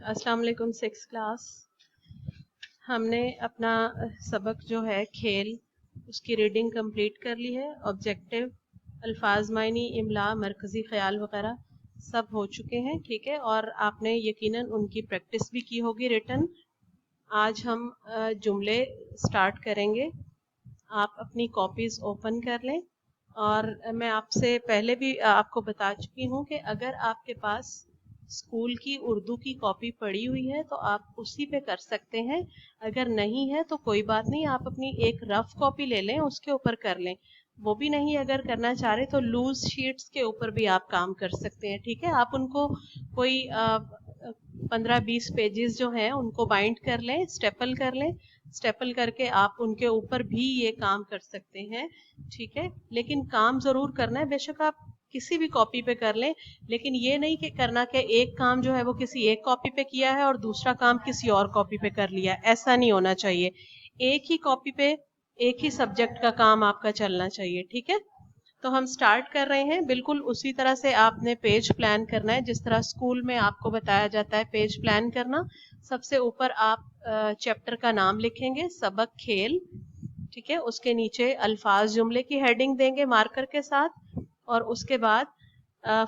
अस्सलाम वालेकुम। 6 क्लास हमने अपना सबक जो है खेल उसकी रीडिंग कंप्लीट कर ली है। ऑब्जेक्टिव, अल्फाज मायनी, इमला, मरकज़ी ख्याल वगैरह सब हो चुके हैं, ठीक है। और आपने यकीनन उनकी प्रैक्टिस भी की होगी रिटन। आज हम जुमले स्टार्ट करेंगे। आप अपनी कॉपीज़ ओपन कर लें। और मैं आपसे पहले भी आपको बता चुकी हूँ कि अगर आपके पास स्कूल की उर्दू की कॉपी पड़ी हुई है तो आप उसी पे कर सकते हैं। अगर नहीं है तो कोई बात नहीं, आप अपनी एक रफ कॉपी ले लें, उसके ऊपर कर लें। वो भी नहीं अगर करना चाह रहे तो लूज शीट्स के ऊपर भी आप काम कर सकते हैं, ठीक है। आप उनको कोई 15-20 पेजेस जो हैं उनको बाइंड कर लें, स्टेपल कर लें। स्टेपल करके आप उनके ऊपर भी ये काम कर सकते हैं, ठीक है। लेकिन काम जरूर करना है, बेशक आप किसी भी कॉपी पे कर लें, लेकिन ये नहीं कि करना कि एक काम जो है वो किसी एक कॉपी पे किया है और दूसरा काम किसी और कॉपी पे कर लिया। ऐसा नहीं होना चाहिए। एक ही कॉपी पे एक ही सब्जेक्ट का काम आपका चलना चाहिए, ठीक है। तो हम स्टार्ट कर रहे हैं। बिल्कुल उसी तरह से आपने पेज प्लान करना है जिस तरह स्कूल में आपको बताया जाता है पेज प्लान करना। सबसे ऊपर आप चैप्टर का नाम लिखेंगे, सबक खेल, ठीक है। उसके नीचे अल्फाज जुमले की हेडिंग देंगे मार्कर के साथ। और उसके बाद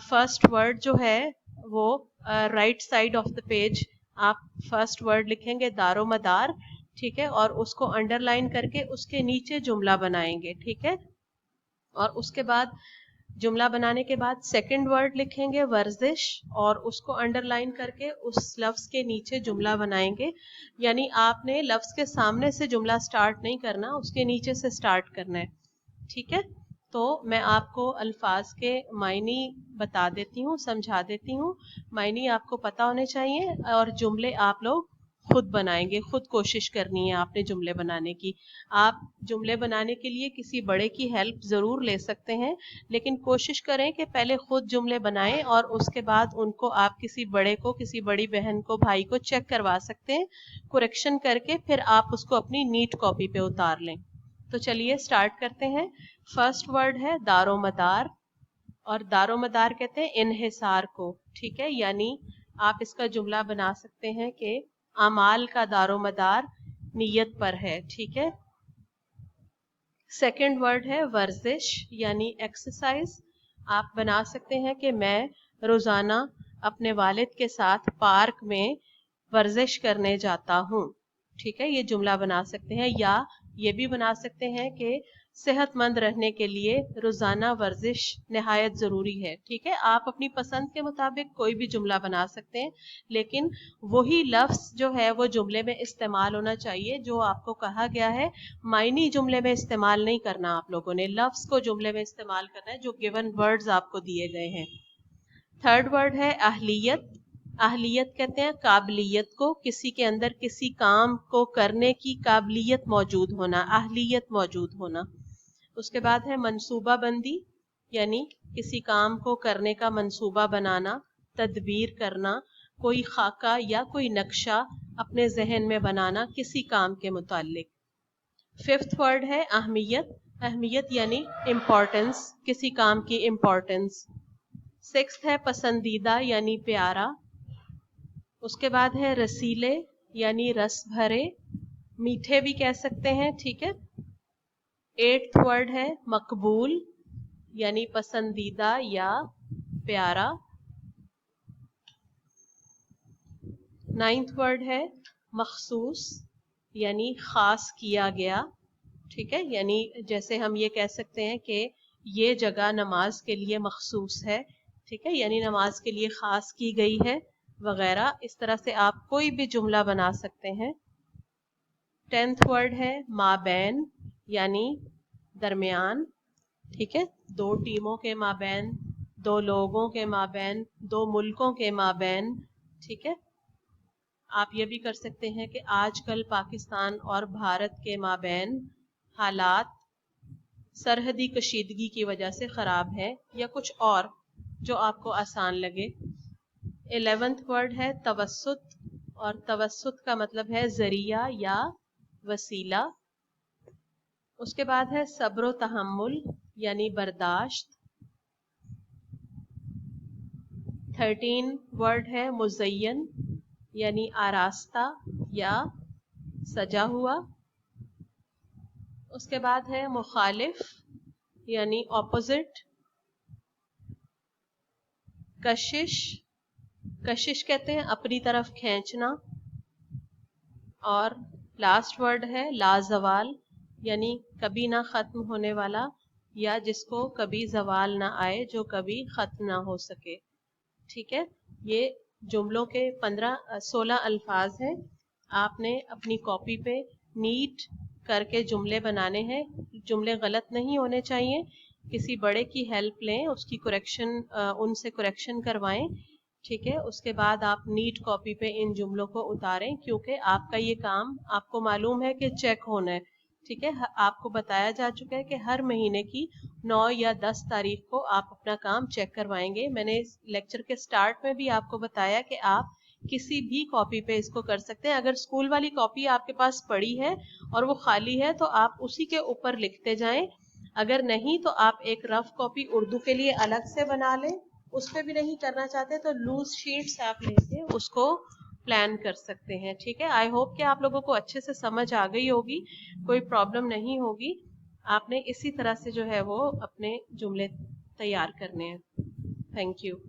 फर्स्ट वर्ड जो है वो right side of the page आप फर्स्ट वर्ड लिखेंगे दारो मदार, ठीक है। और उसको अंडरलाइन करके उसके नीचे जुमला बनाएंगे, ठीक है। और उसके बाद जुमला बनाने के बाद सेकंड वर्ड लिखेंगे वर्जिश, और उसको अंडरलाइन करके उस लफ्ज के नीचे जुमला बनाएंगे। यानी आपने लफ्ज के सामने से जुमला स्टार्ट नहीं करना, उसके नीचे से स्टार्ट करना है, ठीक है। तो मैं आपको अल्फाज के मायनी बता देती हूँ, समझा देती हूँ। मायनी आपको पता होने चाहिए और जुमले आप लोग खुद बनाएंगे। खुद कोशिश करनी है आपने जुमले बनाने की। आप जुमले बनाने के लिए किसी बड़े की हेल्प ज़रूर ले सकते हैं, लेकिन कोशिश करें कि पहले खुद जुमले बनाएं और उसके बाद उनको आप किसी बड़े को, किसी बड़ी बहन को, भाई को चेक करवा सकते हैं। कुरेक्शन करके फिर आप उसको अपनी नीट कॉपी पे उतार लें। तो चलिए स्टार्ट करते हैं। फर्स्ट वर्ड है दारो मदार, और दारो मदार कहते हैं इन्हिसार को, ठीक है। यानी आप इसका जुमला बना सकते हैं कि अमाल का दारो मदार नीयत पर है, ठीक है। सेकंड वर्ड है वर्जिश यानी एक्सरसाइज। आप बना सकते हैं कि मैं रोजाना अपने वालिद के साथ पार्क में वर्जिश करने जाता हूँ, ठीक है। ये जुमला बना सकते हैं। या ये भी बना सकते हैं कि सेहतमंद रहने के लिए रोजाना वर्जिश निहायत जरूरी है, ठीक है। आप अपनी पसंद के मुताबिक कोई भी जुमला बना सकते हैं, लेकिन वही लफ्ज जो है वो जुमले में इस्तेमाल होना चाहिए जो आपको कहा गया है। मायनी जुमले में इस्तेमाल नहीं करना आप लोगों ने, लफ्ज को जुमले में इस्तेमाल करना है जो गिवन वर्ड्स आपको दिए गए हैं। थर्ड वर्ड है अहलियत। अहलियत कहते हैं काबिलियत को, किसी के अंदर किसी काम को करने की काबिलियत मौजूद होना, अहलियत मौजूद होना। उसके बाद है मंसूबा बंदी, यानी किसी काम को करने का मंसूबा बनाना, तदबीर करना, कोई खाका या कोई नक्शा अपने जहन में बनाना किसी काम के मुतालिक। फिफ्थ वर्ड है अहमियत। अहमियत यानी इम्पोर्टेंस, किसी काम की इम्पोर्टेंस। सिक्स्थ है पसंदीदा यानी प्यारा। उसके बाद है रसीले यानी रस भरे, मीठे भी कह सकते हैं, ठीक है। एट्थ वर्ड है मकबूल यानी पसंदीदा या प्यारा। नाइन्थ वर्ड है मखसूस यानी खास किया गया, ठीक है। यानी जैसे हम ये कह सकते हैं कि ये जगह नमाज के लिए मखसूस है, ठीक है, यानी नमाज के लिए खास की गई है वगैरह। इस तरह से आप कोई भी जुमला बना सकते हैं। 10th वर्ड है माबैन यानी दरमियान, ठीक है। दो टीमों के माबैन, दो लोगों के माबैन, दो मुल्कों के माबैन, ठीक है। आप ये भी कर सकते हैं कि आजकल पाकिस्तान और भारत के माबैन हालात सरहदी कशीदगी की वजह से ख़राब है, या कुछ और जो आपको आसान लगे। 11th वर्ड है तवस्सुत, और तवस्सुत का मतलब है ज़रिया या वसीला। उसके बाद है सब्र तहम्मुल यानी बर्दाश्त। 13 वर्ड है मुज़य्यन यानी आरास्ता या सजा हुआ। उसके बाद है मुखालिफ यानी ऑपोजिट। कशिश, कशिश कहते हैं अपनी तरफ खींचना। और लास्ट वर्ड है लाजवाल यानी कभी ना खत्म होने वाला या जिसको कभी जवाल ना आए, जो कभी खत्म ना हो सके। ठीक है, ये जुमलों के 16 अल्फाज हैं। आपने अपनी कॉपी पे नीट करके जुमले बनाने हैं। जुमले गलत नहीं होने चाहिए। किसी बड़े की हेल्प लें, उसकी उनसे करेक्शन करवाएं। ठीक है, उसके बाद आप नीट कॉपी पे इन जुमलों को उतारें, क्योंकि आपका ये काम आपको मालूम है कि चेक होना है। ठीक है, आपको बताया जा चुका है कि हर महीने की 9 या 10 तारीख को आप अपना काम चेक करवाएंगे। मैंने इस लेक्चर के स्टार्ट में भी आपको बताया कि आप किसी भी कॉपी पे इसको कर सकते हैं। अगर स्कूल वाली कॉपी आपके पास पड़ी है और वो खाली है तो आप उसी के ऊपर लिखते जाएं। अगर नहीं तो आप एक रफ कॉपी उर्दू के लिए अलग से बना लें। उस पे भी नहीं करना चाहते तो लूज शीट्स आप लेके उसको प्लान कर सकते हैं। ठीक है, आई होप कि आप लोगों को अच्छे से समझ आ गई होगी, कोई प्रॉब्लम नहीं होगी। आपने इसी तरह से जो है वो अपने जुमले तैयार करने हैं। Thank you.